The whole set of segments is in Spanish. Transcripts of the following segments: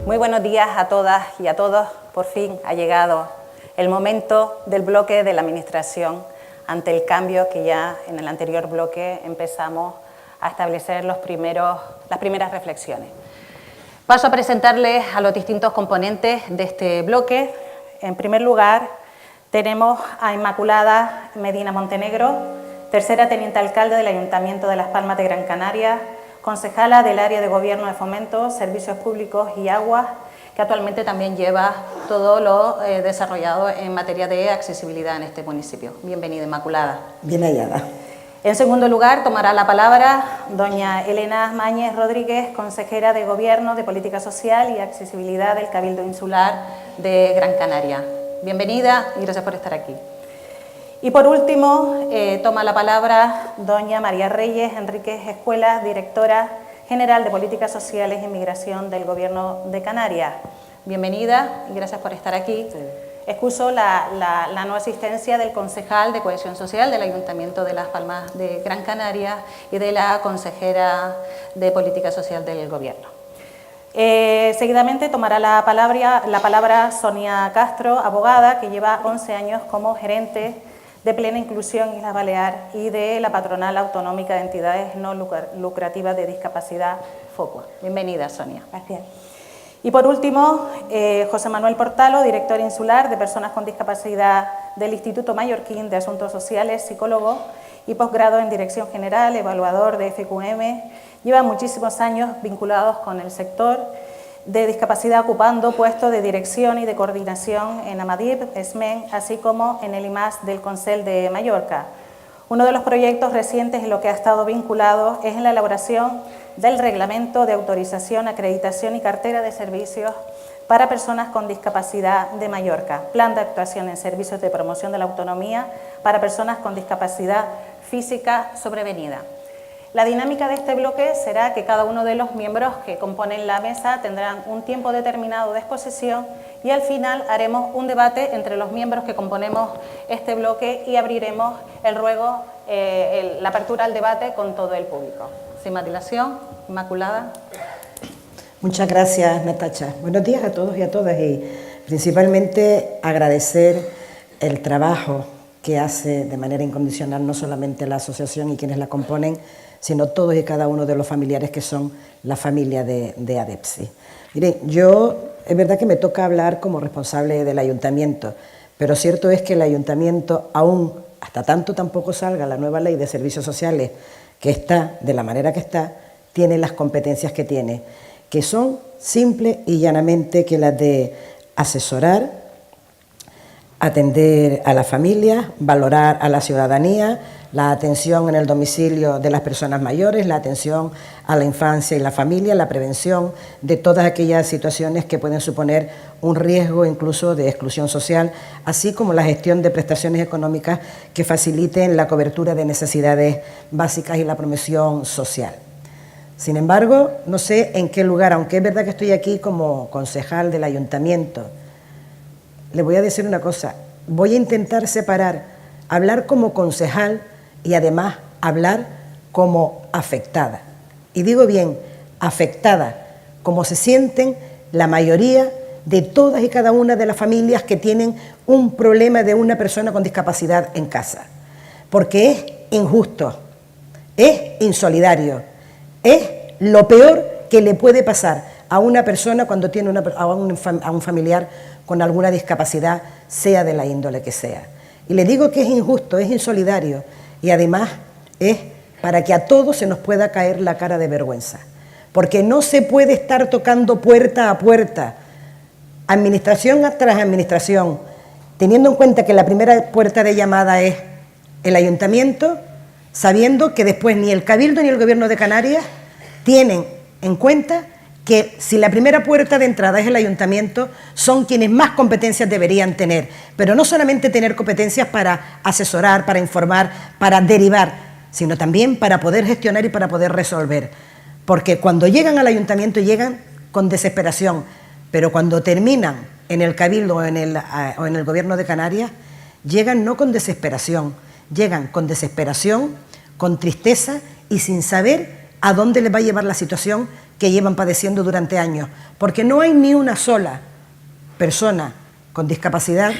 Muy buenos días a todas y a todos. Por fin ha llegado el momento del bloque de la Administración ante el cambio que ya en el anterior bloque empezamos a establecer las primeras reflexiones. Paso a presentarles a los distintos componentes de este bloque. En primer lugar, tenemos a Inmaculada Medina Montenegro, tercera teniente alcalde del Ayuntamiento de Las Palmas de Gran Canaria, concejala del área de Gobierno de Fomento, Servicios Públicos y Aguas, que actualmente también lleva todo lo desarrollado en materia de accesibilidad en este municipio. Bienvenida, Inmaculada. Bien hallada. En segundo lugar, tomará la palabra doña Elena Mañez Rodríguez, consejera de Gobierno, de Política Social y Accesibilidad del Cabildo Insular de Gran Canaria. Bienvenida y gracias por estar aquí. Y por último, toma la palabra doña María Reyes Enríquez Escuelas, directora general de Políticas Sociales e Inmigración del Gobierno de Canarias. Bienvenida y gracias por estar aquí. Sí. Excuso la no asistencia del concejal de Cohesión Social del Ayuntamiento de Las Palmas de Gran Canaria y de la consejera de Política Social del Gobierno. Seguidamente tomará la palabra Sonia Castro, abogada, que lleva 11 años como gerente de Plena Inclusión Islas Baleares y de la Patronal Autonómica de Entidades No Lucrativas de Discapacidad, FOCUA. Bienvenida, Sonia. Gracias. Y por último, José Manuel Portalo, director insular de Personas con Discapacidad del Instituto Mallorquín de Asuntos Sociales, psicólogo y posgrado en Dirección General, evaluador de FQM. Lleva muchísimos años vinculados con el sector de discapacidad, ocupando puestos de dirección y de coordinación en Amadip, ESMEN, así como en el IMAS del Consell de Mallorca. Uno de los proyectos recientes en lo que ha estado vinculado es en la elaboración del Reglamento de Autorización, Acreditación y Cartera de Servicios para Personas con Discapacidad de Mallorca, Plan de Actuación en Servicios de Promoción de la Autonomía para Personas con Discapacidad Física Sobrevenida. La dinámica de este bloque será que cada uno de los miembros que componen la mesa tendrán un tiempo determinado de exposición y al final haremos un debate entre los miembros que componemos este bloque y abriremos la apertura al debate con todo el público. Sin más dilación, Inmaculada. Muchas gracias, Natacha. Buenos días a todos y a todas y principalmente agradecer el trabajo que hace de manera incondicional no solamente la asociación y quienes la componen, sino todos y cada uno de los familiares que son la familia de ADEPSI. Miren, es verdad que me toca hablar como responsable del ayuntamiento, pero cierto es que el ayuntamiento, aún hasta tanto tampoco salga la nueva ley de servicios sociales, que está de la manera que está, tiene las competencias que tiene, que son simple y llanamente que las de asesorar, atender a la familia, valorar a la ciudadanía, la atención en el domicilio de las personas mayores, la atención a la infancia y la familia, la prevención de todas aquellas situaciones que pueden suponer un riesgo incluso de exclusión social, así como la gestión de prestaciones económicas que faciliten la cobertura de necesidades básicas y la promoción social. Sin embargo, no sé en qué lugar, aunque es verdad que estoy aquí como concejal del ayuntamiento, le voy a decir una cosa, voy a intentar separar, hablar como concejal y además hablar como afectada. Y digo bien, afectada, como se sienten la mayoría de todas y cada una de las familias que tienen un problema de una persona con discapacidad en casa. Porque es injusto, es insolidario, es lo peor que le puede pasar a una persona cuando tiene a un familiar con alguna discapacidad, sea de la índole que sea. Y le digo que es injusto, es insolidario y además es para que a todos se nos pueda caer la cara de vergüenza. Porque no se puede estar tocando puerta a puerta, administración tras administración, teniendo en cuenta que la primera puerta de llamada es el ayuntamiento, sabiendo que después ni el Cabildo ni el Gobierno de Canarias tienen en cuenta que si la primera puerta de entrada es el ayuntamiento, son quienes más competencias deberían tener, pero no solamente tener competencias para asesorar, para informar, para derivar, sino también para poder gestionar y para poder resolver. Porque cuando llegan al ayuntamiento llegan con desesperación, pero cuando terminan en el Cabildo o en el Gobierno de Canarias, llegan no con desesperación, llegan con desesperación, con tristeza y sin saber a dónde les va a llevar la situación que llevan padeciendo durante años, porque no hay ni una sola persona con discapacidad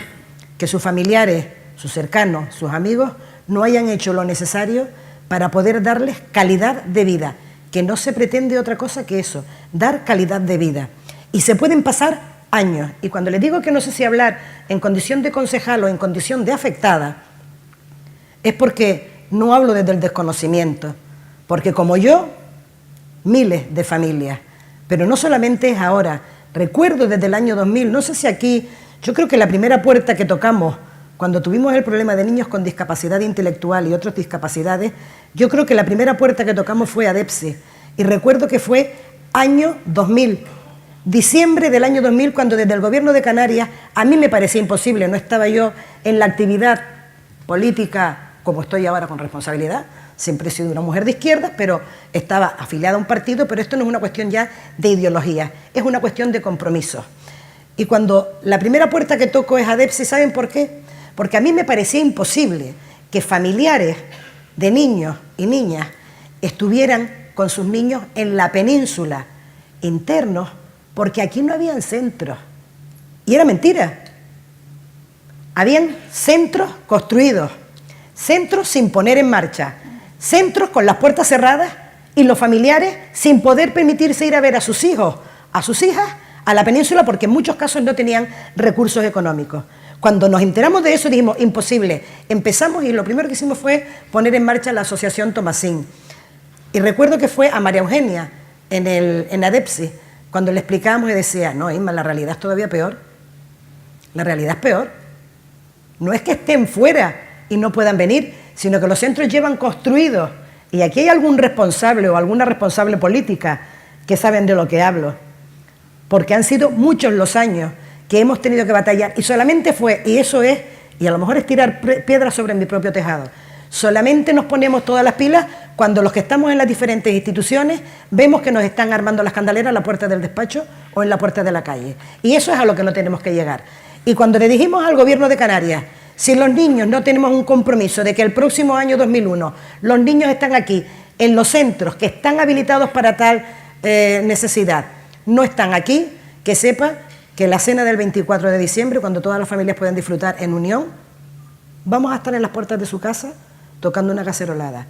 que sus familiares, sus cercanos, sus amigos no hayan hecho lo necesario para poder darles calidad de vida, que no se pretende otra cosa que eso, dar calidad de vida. Y se pueden pasar años, y cuando les digo que no sé si hablar en condición de concejal o en condición de afectada, es porque no hablo desde el desconocimiento, porque como yo, miles de familias, pero no solamente es ahora, recuerdo desde el año 2000, no sé si aquí, yo creo que la primera puerta que tocamos cuando tuvimos el problema de niños con discapacidad intelectual y otras discapacidades, yo creo que la primera puerta que tocamos fue ADEPSI, y recuerdo que fue año 2000, diciembre del año 2000, cuando desde el Gobierno de Canarias, a mí me parecía imposible, no estaba yo en la actividad política como estoy ahora con responsabilidad, siempre he sido una mujer de izquierda, pero estaba afiliada a un partido, pero esto no es una cuestión ya de ideología, es una cuestión de compromiso. Y cuando la primera puerta que toco es ADEPSI, ¿saben por qué? Porque a mí me parecía imposible que familiares de niños y niñas estuvieran con sus niños en la península, internos, porque aquí no habían centros. Y era mentira. Habían centros construidos, centros sin poner en marcha, centros con las puertas cerradas y los familiares sin poder permitirse ir a ver a sus hijos, a sus hijas, a la península, porque en muchos casos no tenían recursos económicos. Cuando nos enteramos de eso dijimos, imposible. Empezamos y lo primero que hicimos fue poner en marcha la Asociación Tomasín. Y recuerdo que fue a María Eugenia, en ADEPSI, cuando le explicábamos y decía, no, Inma, la realidad es todavía peor. La realidad es peor. No es que estén fuera y no puedan venir, sino que los centros llevan construidos. Y aquí hay algún responsable o alguna responsable política que saben de lo que hablo. Porque han sido muchos los años que hemos tenido que batallar. Y solamente fue, y eso es, y a lo mejor es tirar piedras sobre mi propio tejado, solamente nos ponemos todas las pilas cuando los que estamos en las diferentes instituciones vemos que nos están armando las candeleras a la puerta del despacho o en la puerta de la calle. Y eso es a lo que no tenemos que llegar. Y cuando le dijimos al Gobierno de Canarias, si los niños no tenemos un compromiso de que el próximo año 2001 los niños están aquí, en los centros que están habilitados para tal necesidad, no están aquí, que sepa que la cena del 24 de diciembre, cuando todas las familias pueden disfrutar en unión, vamos a estar en las puertas de su casa tocando una cacerolada.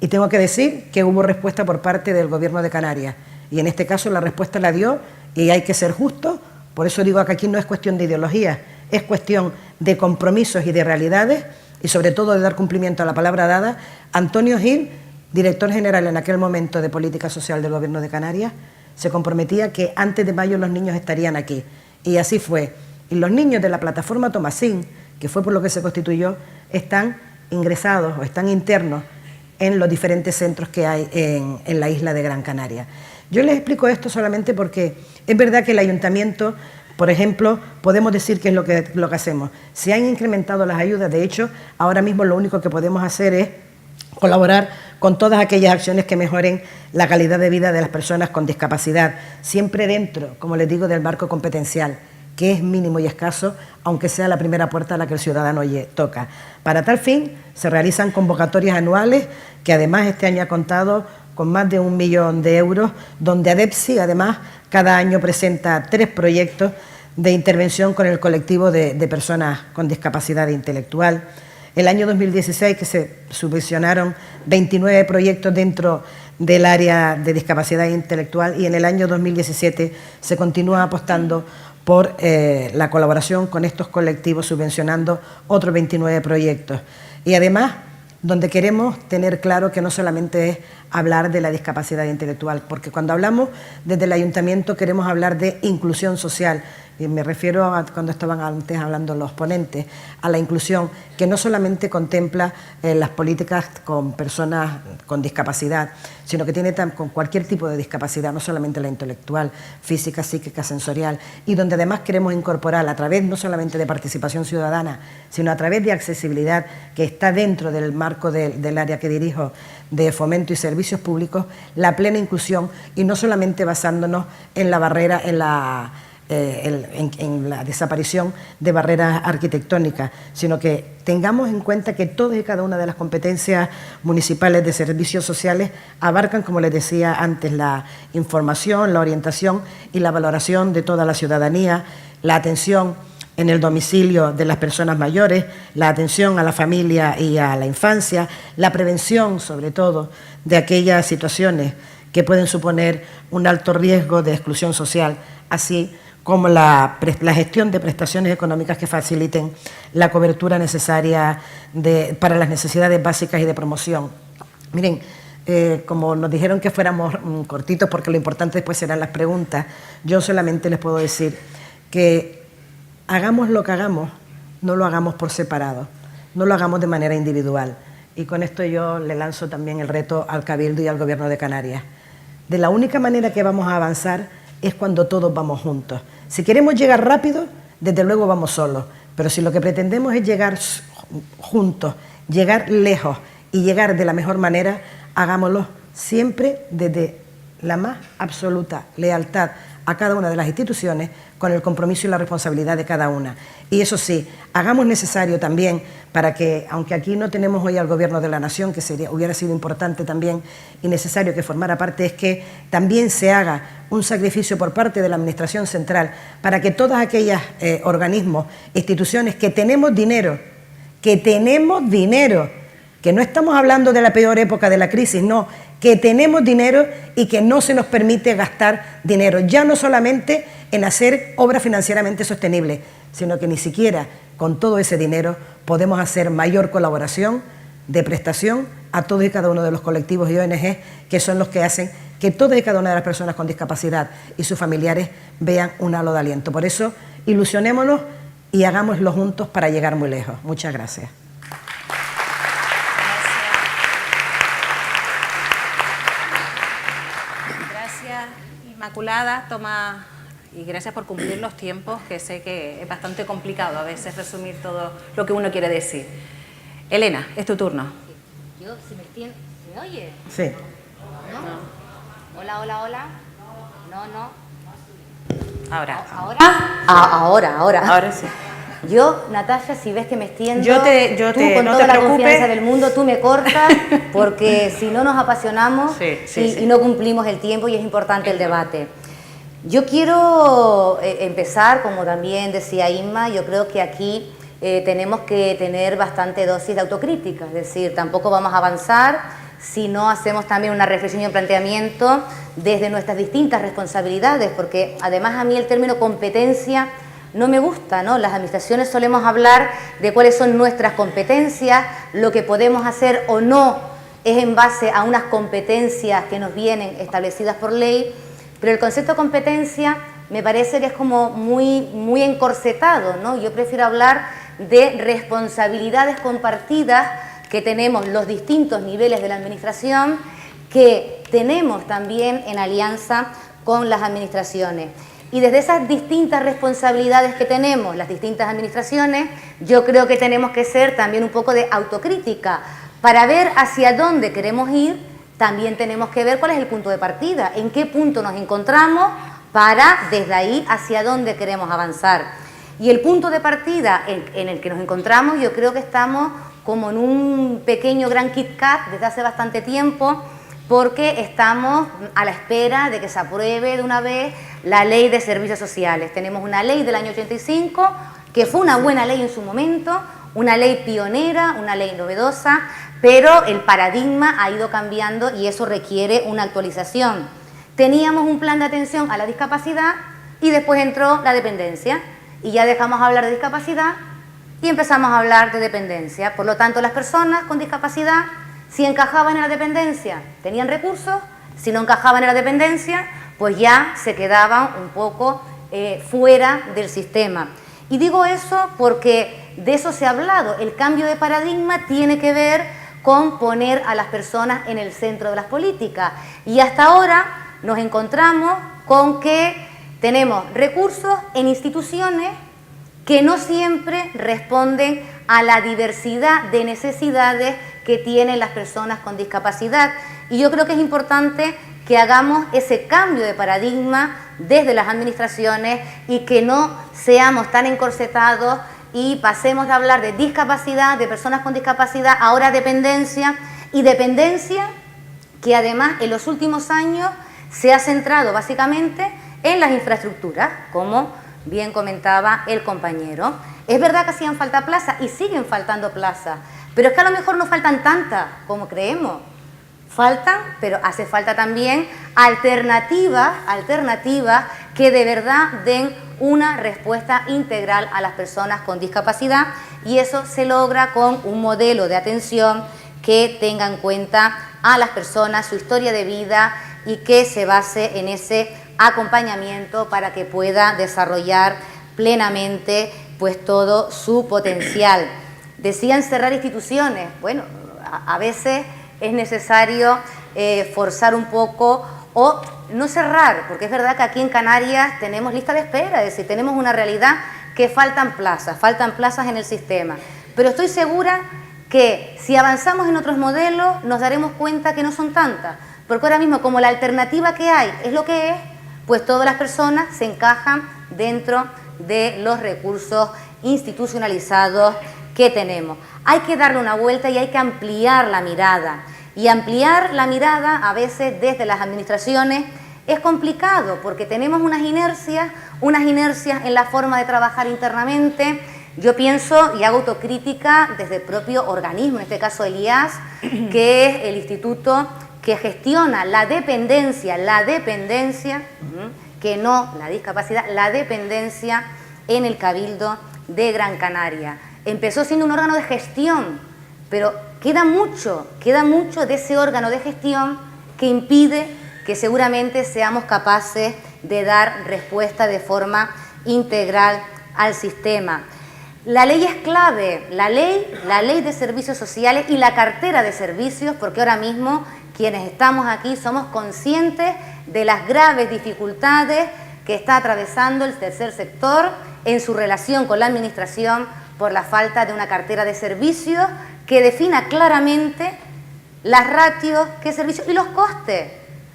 Y tengo que decir que hubo respuesta por parte del Gobierno de Canarias. Y en este caso la respuesta la dio, y hay que ser justos. Por eso digo que aquí no es cuestión de ideología, es cuestión de compromisos y de realidades, y sobre todo de dar cumplimiento a la palabra dada. Antonio Gil, director general en aquel momento de Política Social del Gobierno de Canarias, se comprometía que antes de mayo los niños estarían aquí. Y así fue. Y los niños de la plataforma Tomasín, que fue por lo que se constituyó, están ingresados o están internos en los diferentes centros que hay en la isla de Gran Canaria. Yo les explico esto solamente porque es verdad que el ayuntamiento, por ejemplo, podemos decir que es lo que hacemos. Se han incrementado las ayudas, de hecho, ahora mismo lo único que podemos hacer es colaborar con todas aquellas acciones que mejoren la calidad de vida de las personas con discapacidad, siempre dentro, como les digo, del marco competencial, que es mínimo y escaso, aunque sea la primera puerta a la que el ciudadano toca. Para tal fin, se realizan convocatorias anuales, que además este año ha contado con más de 1 millón de euros, donde ADEPSI, además, cada año presenta 3 proyectos de intervención con el colectivo de personas con discapacidad intelectual. El año 2016, que se subvencionaron 29 proyectos dentro del área de discapacidad intelectual, y en el año 2017 se continúa apostando por la colaboración con estos colectivos, subvencionando otros 29 proyectos. Y además, donde queremos tener claro que no solamente es hablar de la discapacidad intelectual, porque cuando hablamos desde el ayuntamiento queremos hablar de inclusión social, y me refiero a cuando estaban antes hablando los ponentes, a la inclusión que no solamente contempla las políticas con personas con discapacidad, sino que tiene con cualquier tipo de discapacidad, no solamente la intelectual, física, psíquica, sensorial, y donde además queremos incorporar a través no solamente de participación ciudadana, sino a través de accesibilidad, que está dentro del marco del área que dirijo, de fomento y servicios públicos, la plena inclusión, y no solamente basándonos en la barrera, en en la desaparición de barreras arquitectónicas, sino que tengamos en cuenta que todas y cada una de las competencias municipales de servicios sociales abarcan, como les decía antes, la información, la orientación y la valoración de toda la ciudadanía, la atención en el domicilio de las personas mayores, la atención a la familia y a la infancia, la prevención, sobre todo, de aquellas situaciones que pueden suponer un alto riesgo de exclusión social, así como la gestión de prestaciones económicas que faciliten la cobertura necesaria para las necesidades básicas y de promoción. Miren, como nos dijeron que fuéramos cortitos porque lo importante después serán las preguntas, yo solamente les puedo decir que hagamos lo que hagamos, no lo hagamos por separado, no lo hagamos de manera individual. Y con esto yo le lanzo también el reto al Cabildo y al Gobierno de Canarias. De la única manera que vamos a avanzar es cuando todos vamos juntos. Si queremos llegar rápido, desde luego vamos solos, pero si lo que pretendemos es llegar juntos, llegar lejos y llegar de la mejor manera, hagámoslo siempre desde la más absoluta lealtad a cada una de las instituciones, con el compromiso y la responsabilidad de cada una. Y eso sí, hagamos necesario también para que, aunque aquí no tenemos hoy al Gobierno de la Nación, que hubiera sido importante también y necesario que formara parte, es que también se haga un sacrificio por parte de la Administración Central para que todos aquellos organismos, instituciones que tenemos dinero, que no estamos hablando de la peor época de la crisis, no, que tenemos dinero y que no se nos permite gastar dinero, ya no solamente en hacer obras financieramente sostenibles, sino que ni siquiera con todo ese dinero podemos hacer mayor colaboración de prestación a todos y cada uno de los colectivos y ONG que son los que hacen que todas y cada una de las personas con discapacidad y sus familiares vean un halo de aliento. Por eso, ilusionémonos y hagámoslo juntos para llegar muy lejos. Muchas gracias. Inmaculada, toma, y gracias por cumplir los tiempos, que sé que es bastante complicado a veces resumir todo lo que uno quiere decir. Elena, es tu turno. Yo, si me entiendes, ¿me oye? Sí. ¿No? Hola, hola, hola. No. Ahora. Ahora sí. Yo, Natasha, si ves que me extiendo, tú con no toda te la preocupes. confianza del mundo, tú me cortas, porque si no nos apasionamos y no cumplimos el tiempo y es importante el debate. Yo quiero empezar, como también decía Inma, yo creo que aquí tenemos que tener bastante dosis de autocrítica, es decir, tampoco vamos a avanzar si no hacemos también una reflexión y un planteamiento desde nuestras distintas responsabilidades, porque además a mí el término competencia no me gusta, ¿no? Las administraciones solemos hablar de cuáles son nuestras competencias, lo que podemos hacer o no es en base a unas competencias que nos vienen establecidas por ley, pero el concepto de competencia me parece que es como muy encorsetado, ¿no? Yo prefiero hablar de responsabilidades compartidas que tenemos los distintos niveles de la administración, que tenemos también en alianza con las administraciones. Y desde esas distintas responsabilidades que tenemos las distintas administraciones, yo creo que tenemos que ser también un poco de autocrítica. Para ver hacia dónde queremos ir, también tenemos que ver cuál es el punto de partida, en qué punto nos encontramos para desde ahí hacia dónde queremos avanzar. Y el punto de partida en el que nos encontramos, yo creo que estamos como en un pequeño gran Kit Kat desde hace bastante tiempo, porque estamos a la espera de que se apruebe de una vez la Ley de Servicios Sociales. Tenemos una ley del año 85, que fue una buena ley en su momento, una ley pionera, una ley novedosa, pero el paradigma ha ido cambiando y eso requiere una actualización. Teníamos un plan de atención a la discapacidad y después entró la dependencia y ya dejamos de hablar de discapacidad y empezamos a hablar de dependencia. Por lo tanto, las personas con discapacidad, si encajaban en la dependencia, tenían recursos, si no encajaban en la dependencia, pues ya se quedaban un poco fuera del sistema. Y digo eso porque de eso se ha hablado. El cambio de paradigma tiene que ver con poner a las personas en el centro de las políticas. Y hasta ahora nos encontramos con que tenemos recursos en instituciones que no siempre responden a la diversidad de necesidades que tienen las personas con discapacidad. Y yo creo que es importante que hagamos ese cambio de paradigma desde las administraciones y que no seamos tan encorsetados y pasemos de hablar de discapacidad, de personas con discapacidad, ahora dependencia, y dependencia que además en los últimos años se ha centrado básicamente en las infraestructuras, como bien comentaba el compañero. Es verdad que hacían falta plazas y siguen faltando plazas, pero es que a lo mejor no faltan tantas como creemos. Faltan, pero hace falta también alternativas que de verdad den una respuesta integral a las personas con discapacidad, y eso se logra con un modelo de atención que tenga en cuenta a las personas, su historia de vida, y que se base en ese acompañamiento para que pueda desarrollar plenamente pues todo su potencial. Decían cerrar instituciones. Bueno, a veces es necesario forzar un poco o no cerrar, porque es verdad que aquí en Canarias tenemos lista de espera, es decir, tenemos una realidad que faltan plazas en el sistema. Pero estoy segura que si avanzamos en otros modelos nos daremos cuenta que no son tantas, porque ahora mismo como la alternativa que hay es lo que es, pues todas las personas se encajan dentro de los recursos institucionalizados que tenemos. Hay que darle una vuelta y hay que ampliar la mirada. Y ampliar la mirada a veces desde las administraciones es complicado porque tenemos unas inercias en la forma de trabajar internamente. Yo pienso y hago autocrítica desde el propio organismo, en este caso el IAS, que es el instituto que gestiona la dependencia, que no la discapacidad, la dependencia en el Cabildo de Gran Canaria. Empezó siendo un órgano de gestión, pero queda mucho de ese órgano de gestión que impide que seguramente seamos capaces de dar respuesta de forma integral al sistema. La ley es clave, la ley de servicios sociales y la cartera de servicios, porque ahora mismo quienes estamos aquí somos conscientes de las graves dificultades que está atravesando el tercer sector en su relación con la administración por la falta de una cartera de servicios que defina claramente las ratios, qué servicios y los costes.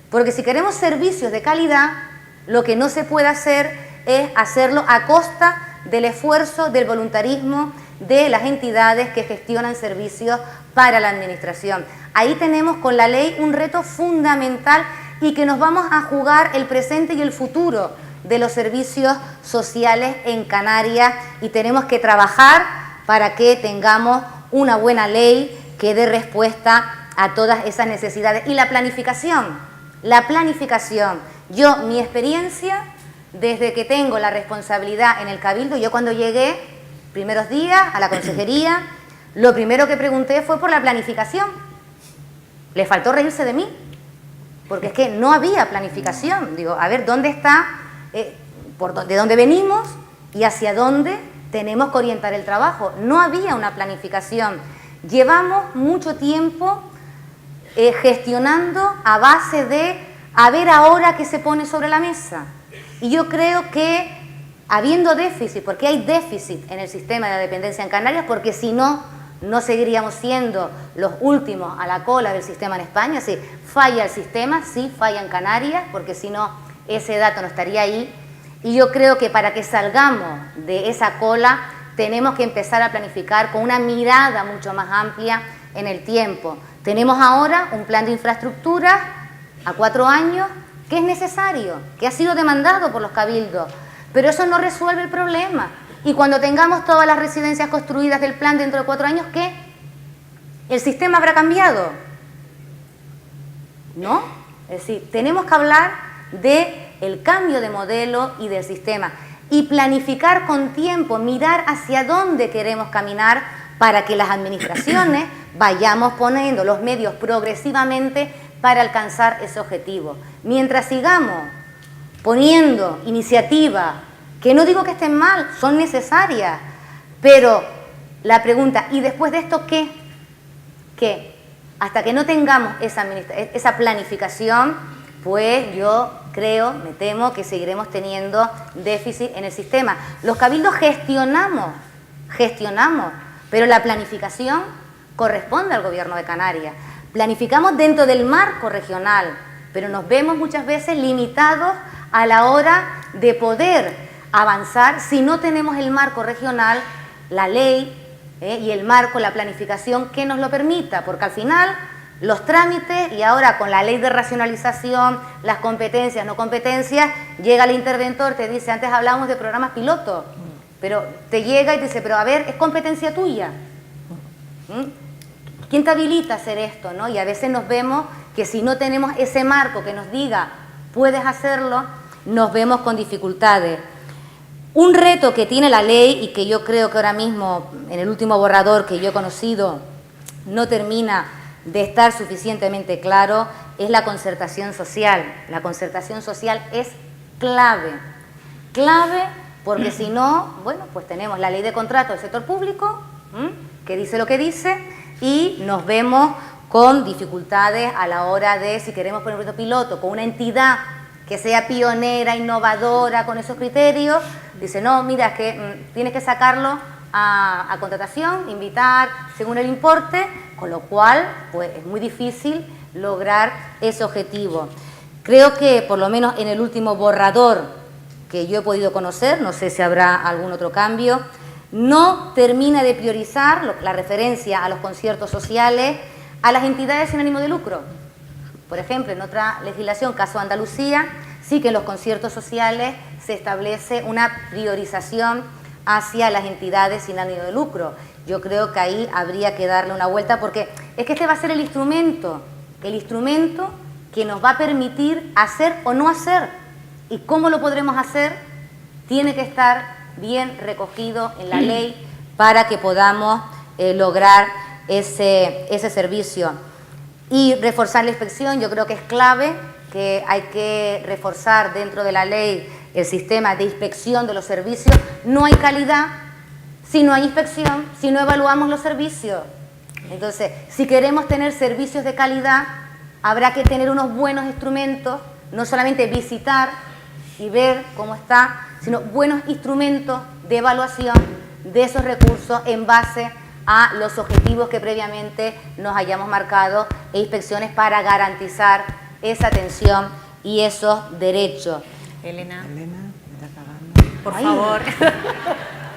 Porque si queremos servicios de calidad, lo que no se puede hacer es hacerlo a costa del esfuerzo, del voluntarismo de las entidades que gestionan servicios para la administración. Ahí tenemos con la ley un reto fundamental y que nos vamos a jugar el presente y el futuro de los servicios sociales en Canarias, y tenemos que trabajar para que tengamos una buena ley que dé respuesta a todas esas necesidades. Y la planificación. Yo, mi experiencia, desde que tengo la responsabilidad en el Cabildo, yo cuando llegué, primeros días a la consejería, lo primero que pregunté fue por la planificación. Le faltó reírse de mí, porque es que no había planificación. Digo, a ver, ¿dónde está, de dónde venimos y hacia dónde tenemos que orientar el trabajo? No había una planificación. Llevamos mucho tiempo gestionando a base de a ver ahora qué se pone sobre la mesa. Y yo creo que habiendo déficit, porque hay déficit en el sistema de la dependencia en Canarias, porque si no, no seguiríamos siendo los últimos a la cola del sistema en España. Si falla el sistema, sí falla en Canarias, porque si no, ese dato no estaría ahí. Y yo creo que para que salgamos de esa cola, tenemos que empezar a planificar con una mirada mucho más amplia en el tiempo. Tenemos ahora un plan de infraestructura a 4 años que es necesario, que ha sido demandado por los cabildos, pero eso no resuelve el problema. Y cuando tengamos todas las residencias construidas del plan dentro de 4 años, ¿qué? ¿El sistema habrá cambiado? ¿No? Es decir, tenemos que hablar del cambio de modelo y del sistema y planificar con tiempo, mirar hacia dónde queremos caminar para que las administraciones vayamos poniendo los medios progresivamente para alcanzar ese objetivo. Mientras sigamos poniendo iniciativas, que no digo que estén mal, son necesarias, pero la pregunta, ¿y después de esto qué? ¿Qué? Hasta que no tengamos esa planificación, pues yo creo, me temo, que seguiremos teniendo déficit en el sistema. Los cabildos gestionamos, pero la planificación corresponde al Gobierno de Canarias. Planificamos dentro del marco regional, pero nos vemos muchas veces limitados a la hora de poder avanzar si no tenemos el marco regional, la ley y el marco, la planificación que nos lo permita, porque al final los trámites, y ahora con la ley de racionalización, las competencias, no competencias, llega el interventor, te dice, antes hablábamos de programas piloto, pero te llega y te dice, pero a ver, es competencia tuya. ¿Quién te habilita a hacer esto, no? Y a veces nos vemos que si no tenemos ese marco que nos diga, puedes hacerlo, nos vemos con dificultades. Un reto que tiene la ley y que yo creo que ahora mismo, en el último borrador que yo he conocido, no termina de estar suficientemente claro, es la concertación social. La concertación social es clave. Clave porque si no, bueno, pues tenemos la ley de contrato del sector público, que dice lo que dice, y nos vemos con dificultades a la hora de, si queremos poner un proyecto piloto con una entidad que sea pionera, innovadora, con esos criterios, dice, no, mira, es que tienes que sacarlo a contratación, invitar según el importe, con lo cual pues es muy difícil lograr ese objetivo. Creo que por lo menos en el último borrador que yo he podido conocer, no sé si habrá algún otro cambio, no termina de priorizar la referencia a los conciertos sociales a las entidades sin ánimo de lucro. Por ejemplo, en otra legislación, caso Andalucía, sí que en los conciertos sociales se establece una priorización hacia las entidades sin ánimo de lucro. Yo creo que ahí habría que darle una vuelta porque es que este va a ser el instrumento que nos va a permitir hacer o no hacer. Y cómo lo podremos hacer tiene que estar bien recogido en la ley para que podamos lograr ese servicio. Y reforzar la inspección, yo creo que es clave, que hay que reforzar dentro de la ley el sistema de inspección de los servicios. No hay calidad si no hay inspección, si no evaluamos los servicios. Entonces, si queremos tener servicios de calidad, habrá que tener unos buenos instrumentos, no solamente visitar y ver cómo está, sino buenos instrumentos de evaluación de esos recursos en base a los objetivos que previamente nos hayamos marcado e inspecciones para garantizar esa atención y esos derechos. Elena, por Ay, favor.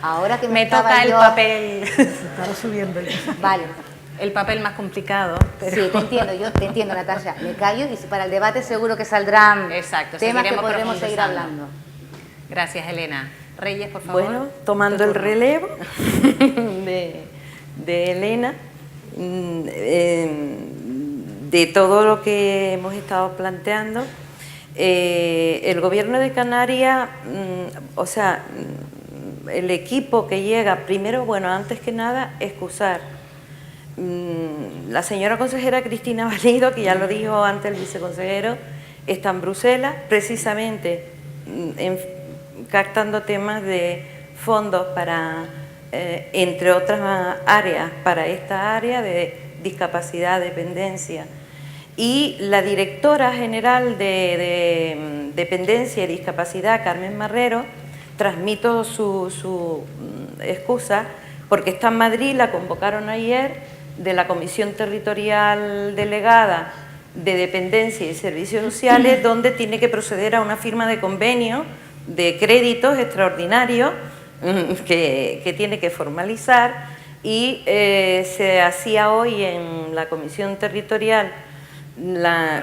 Ahora que me toca el papel. Estaba subiendo. Vale. El papel más complicado. Pero... Sí, te entiendo, yo te entiendo, Natasha. Me callo y para el debate seguro que saldrán temas que podremos seguir hablando. Gracias, Elena. Reyes, por favor. Bueno, tomando el relevo de Elena, de todo lo que hemos estado planteando, el Gobierno de Canarias, o sea, el equipo que llega, primero, bueno, antes que nada, excusar. La señora consejera Cristina Valido, que ya lo dijo antes el viceconsejero, está en Bruselas, precisamente captando temas de fondos para, entre otras áreas, para esta área de discapacidad, dependencia. Y la directora general de Dependencia y Discapacidad, Carmen Marrero, transmito su excusa, porque está en Madrid, la convocaron ayer, de la Comisión Territorial Delegada de Dependencia y Servicios Sociales, donde tiene que proceder a una firma de convenio de créditos extraordinarios que tiene que formalizar, y se hacía hoy en la Comisión Territorial, la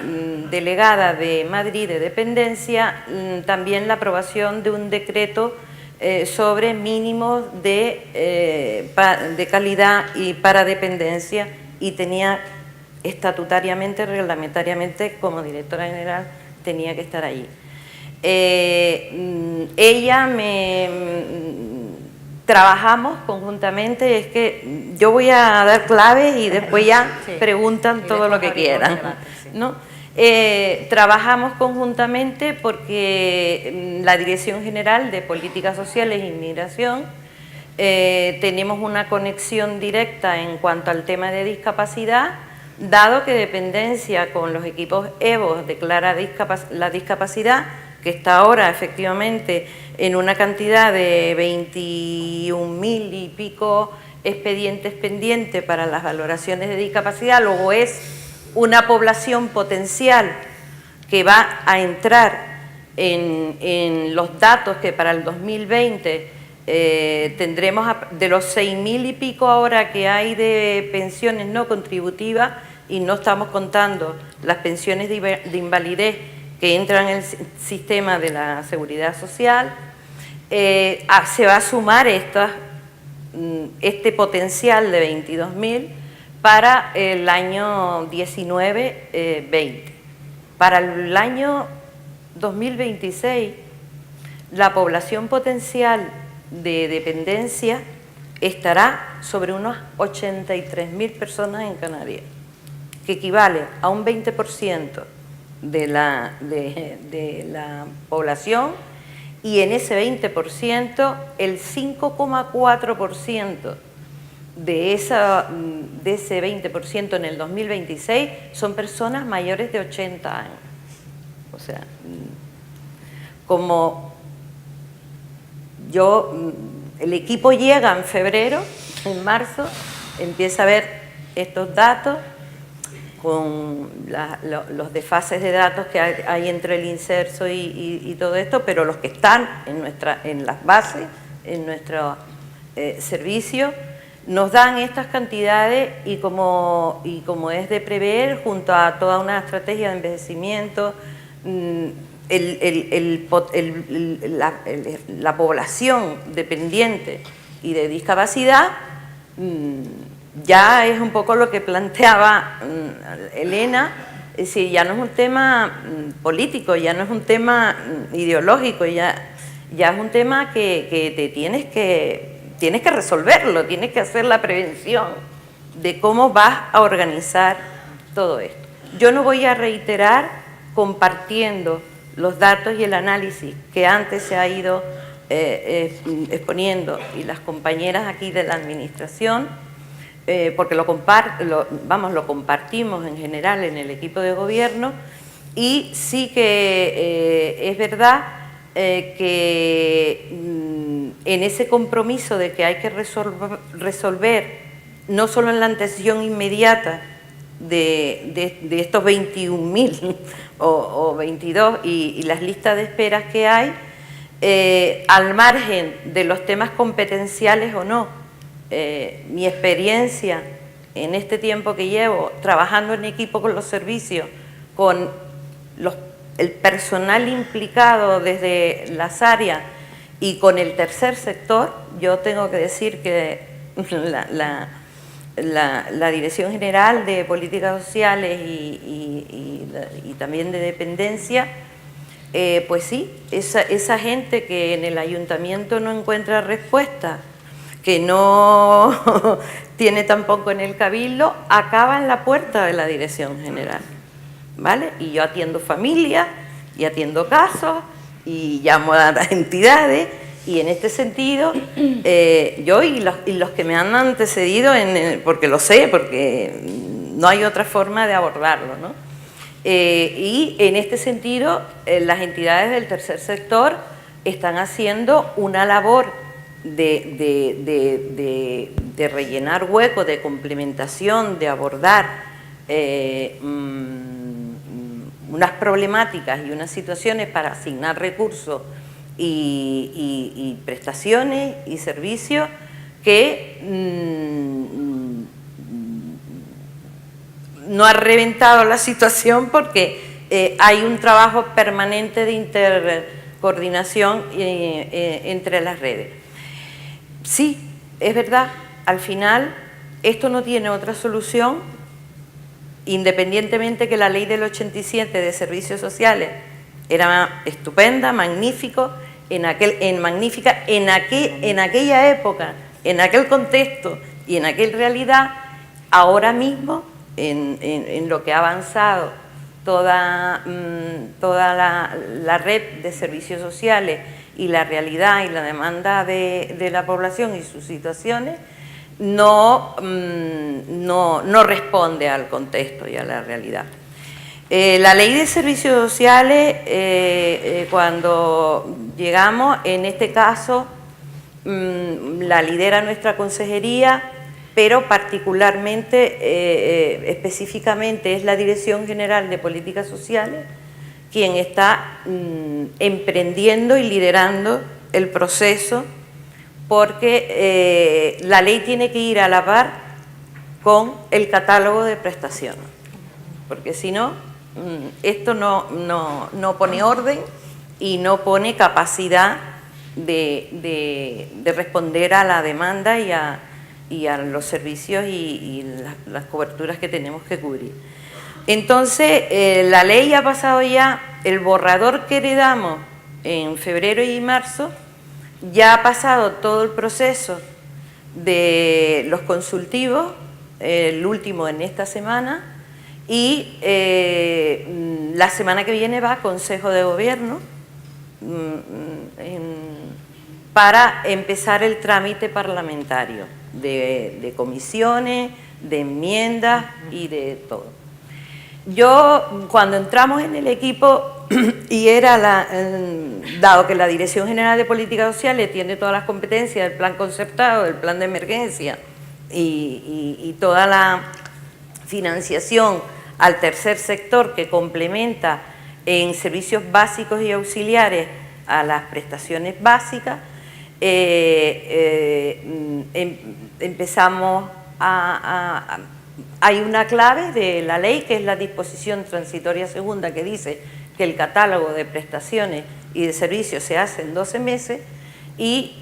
delegada de Madrid de Dependencia, también la aprobación de un decreto sobre mínimos de calidad y para dependencia, y tenía estatutariamente, reglamentariamente, como directora general, tenía que estar allí. Trabajamos conjuntamente, es que yo voy a dar claves y después ya preguntan todo lo que quieran, ¿no? Trabajamos conjuntamente porque la Dirección General de Políticas Sociales e Inmigración tenemos una conexión directa en cuanto al tema de discapacidad, dado que Dependencia con los equipos EVO declara la discapacidad, que está ahora efectivamente en una cantidad de 21.000 y pico expedientes pendientes para las valoraciones de discapacidad. Luego es una población potencial que va a entrar en los datos que para el 2020 tendremos de los 6.000 y pico ahora que hay de pensiones no contributivas, y no estamos contando las pensiones de invalidez que entran en el sistema de la seguridad social, se va a sumar este potencial de 22.000 para el año 19-20. Para el año 2026, la población potencial de dependencia estará sobre unos 83.000 personas en Canarias, que equivale a un 20% de la población, y en ese 20%, el 5,4% de ese 20% en el 2026 son personas mayores de 80 años. O sea, como el equipo llega en febrero, en marzo, empieza a ver estos datos con los desfases de datos que hay entre el inserso y todo esto, pero los que están en las bases, en nuestro servicio, nos dan estas cantidades, y como es de prever, junto a toda una estrategia de envejecimiento, la población dependiente y de discapacidad, ya es un poco lo que planteaba Elena. Es decir, ya no es un tema político, ya no es un tema ideológico, ya es un tema que te tienes que resolverlo, tienes que hacer la prevención de cómo vas a organizar todo esto. Yo no voy a reiterar compartiendo los datos y el análisis que antes se ha ido exponiendo, y las compañeras aquí de la administración, porque lo compartimos en general en el equipo de gobierno, y sí que es verdad que en ese compromiso de que hay que resolver no solo en la atención inmediata de estos 21.000 o 22 y las listas de esperas que hay, al margen de los temas competenciales o no. Mi experiencia en este tiempo que llevo trabajando en equipo con los servicios, con el personal implicado desde las áreas y con el tercer sector, yo tengo que decir que la Dirección General de Políticas Sociales y también de Dependencia, pues sí, esa gente que en el ayuntamiento no encuentra respuesta, que no tiene tampoco en el cabildo, acaba en la puerta de la Dirección General, ¿vale? Y yo atiendo familias y atiendo casos y llamo a las entidades, y en este sentido yo y los que me han antecedido, porque lo sé, porque no hay otra forma de abordarlo, ¿no? Y en este sentido las entidades del tercer sector están haciendo una labor de rellenar huecos, de complementación, de abordar unas problemáticas y unas situaciones para asignar recursos y prestaciones y servicios que no ha reventado la situación, porque hay un trabajo permanente de intercoordinación entre las redes. Sí, es verdad, al final esto no tiene otra solución, independientemente que la ley del 87 de servicios sociales era estupenda, magnífica en aquella época, en aquel contexto y en aquella realidad. Ahora mismo, en lo que ha avanzado toda la red de servicios sociales y la realidad y la demanda de la población y sus situaciones, no responde al contexto y a la realidad. La ley de servicios sociales, cuando llegamos, en este caso, la lidera nuestra consejería, pero particularmente, específicamente, es la Dirección General de Políticas Sociales quien está emprendiendo y liderando el proceso, porque la ley tiene que ir a la par con el catálogo de prestaciones, porque si no, esto no pone orden y no pone capacidad de responder a la demanda y a los servicios y las coberturas que tenemos que cubrir. Entonces, la ley ha pasado ya, el borrador que heredamos en febrero y marzo, ya ha pasado todo el proceso de los consultivos, el último en esta semana, y la semana que viene va a Consejo de Gobierno para empezar el trámite parlamentario de comisiones, de enmiendas y de todo. Yo, cuando entramos en el equipo, y era dado que la Dirección General de Políticas Sociales tiene todas las competencias del plan concertado, del plan de emergencia y toda la financiación al tercer sector que complementa en servicios básicos y auxiliares a las prestaciones básicas, empezamos hay una clave de la ley que es la disposición transitoria segunda que dice que el catálogo de prestaciones y de servicios se hace en 12 meses y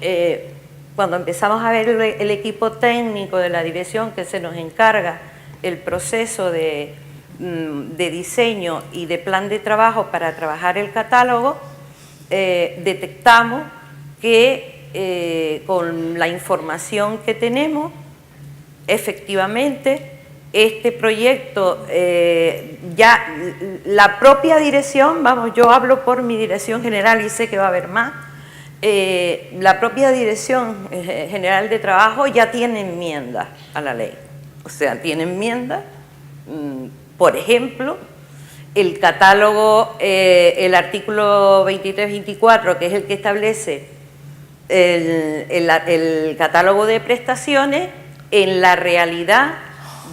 cuando empezamos a ver el equipo técnico de la dirección que se nos encarga el proceso de diseño y de plan de trabajo para trabajar el catálogo, detectamos que con la información que tenemos, efectivamente, este proyecto, ya la propia dirección, vamos, yo hablo por mi dirección general y sé que va a haber más, la propia Dirección General de Trabajo ya tiene enmiendas a la ley. O sea, tiene enmiendas, por ejemplo, el catálogo, el artículo 23-24, que es el que establece el catálogo de prestaciones, en la realidad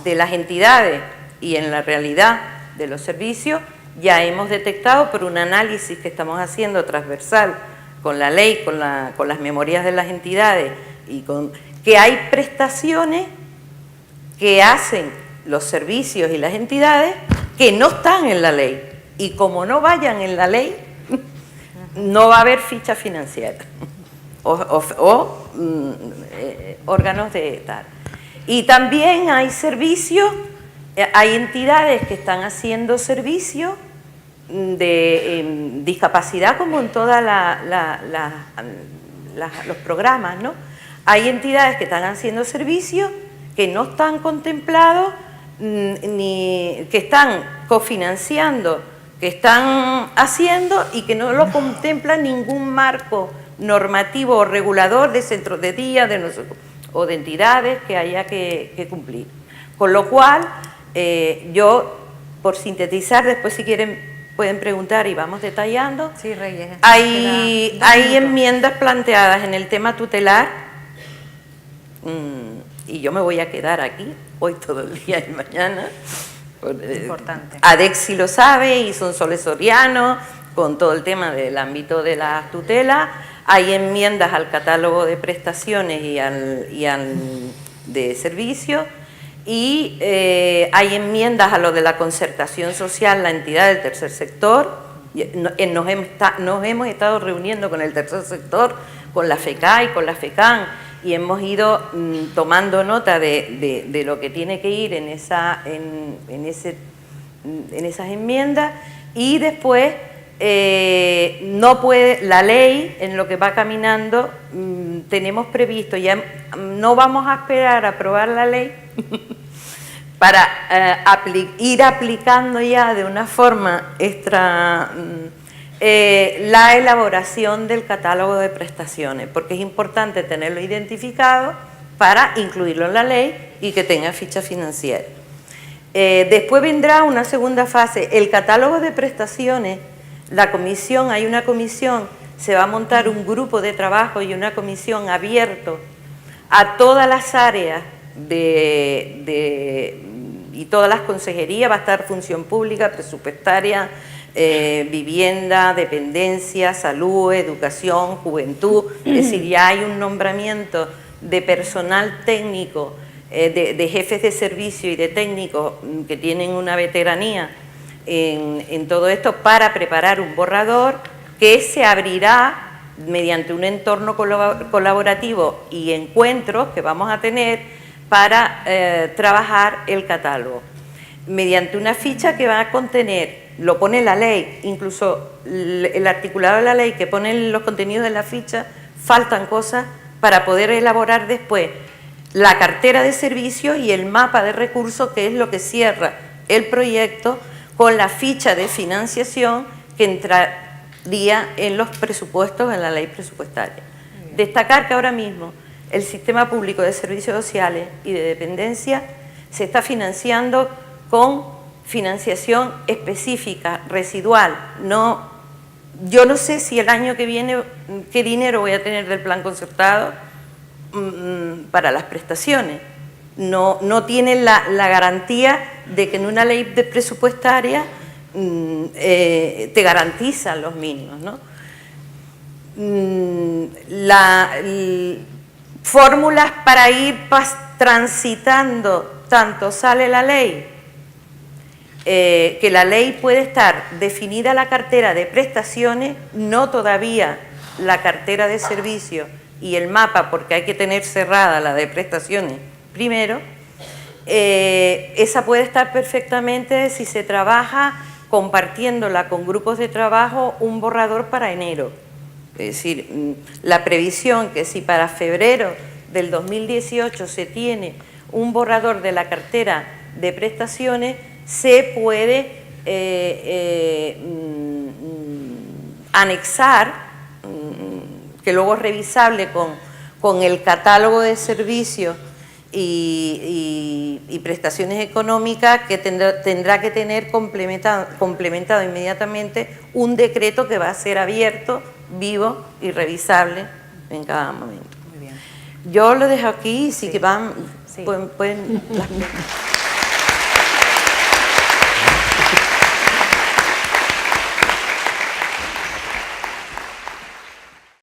de las entidades y en la realidad de los servicios, ya hemos detectado por un análisis que estamos haciendo transversal con la ley, con las memorias de las entidades, y que hay prestaciones que hacen los servicios y las entidades que no están en la ley. Y como no vayan en la ley, no va a haber ficha financiera o órganos de tal. Y también hay servicios, hay entidades que están haciendo servicios de discapacidad como en todos los programas, ¿no? Hay entidades que están haciendo servicios que no están contemplados, ni que están cofinanciando, que están haciendo y que no lo contempla ningún marco normativo o regulador de centros de día o de entidades que haya que cumplir. Con lo cual, yo, por sintetizar, después si quieren pueden preguntar y vamos detallando. Sí, Reyes. Hay enmiendas planteadas en el tema tutelar, y yo me voy a quedar aquí hoy todo el día y mañana. Importante. Adexi lo sabe y Sonsoles Soriano, con todo el tema del ámbito de la tutela. Hay enmiendas al catálogo de prestaciones y al de servicios. Y hay enmiendas a lo de la concertación social, la entidad del tercer sector. Nos hemos estado reuniendo con el tercer sector, con la FECA y con la FECAN, y hemos ido tomando nota de lo que tiene que ir en esas enmiendas, y después no puede, la ley en lo que va caminando, tenemos previsto, ya no vamos a esperar a aprobar la ley para ir aplicando ya de una forma extra la elaboración del catálogo de prestaciones, porque es importante tenerlo identificado para incluirlo en la ley y que tenga ficha financiera. Después vendrá una segunda fase, el catálogo de prestaciones, la comisión, hay una comisión, se va a montar un grupo de trabajo y una comisión abierto a todas las áreas y todas las consejerías, va a estar función pública, presupuestaria, vivienda, dependencia, salud, educación, juventud. Es decir, ya hay un nombramiento de personal técnico, de jefes de servicio y de técnicos que tienen una veteranía en todo esto para preparar un borrador que se abrirá mediante un entorno colaborativo y encuentros que vamos a tener para trabajar el catálogo. Mediante una ficha que va a contener, lo pone la ley, incluso el articulado de la ley que pone los contenidos de la ficha, faltan cosas para poder elaborar después la cartera de servicios y el mapa de recursos, que es lo que cierra el proyecto con la ficha de financiación que entraría en los presupuestos, en la ley presupuestaria. Destacar que ahora mismo el sistema público de servicios sociales y de dependencia se está financiando con financiación específica, residual. Yo no sé si el año que viene qué dinero voy a tener del plan concertado para las prestaciones. No tienen la garantía de que en una ley presupuestaria te garantizan los mínimos, ¿no? Fórmulas para ir transitando, tanto sale la ley, que la ley puede estar definida la cartera de prestaciones, no todavía la cartera de servicios y el mapa, porque hay que tener cerrada la de prestaciones primero. Esa puede estar perfectamente si se trabaja compartiéndola con grupos de trabajo, un borrador para enero. Es decir, la previsión que si para febrero del 2018 se tiene un borrador de la cartera de prestaciones, se puede anexar, que luego es revisable con el catálogo de servicios y prestaciones económicas, que tendrá que tener complementado inmediatamente un decreto que va a ser abierto, vivo y revisable en cada momento. Muy bien. Yo lo dejo aquí, sí que van, Sí. pueden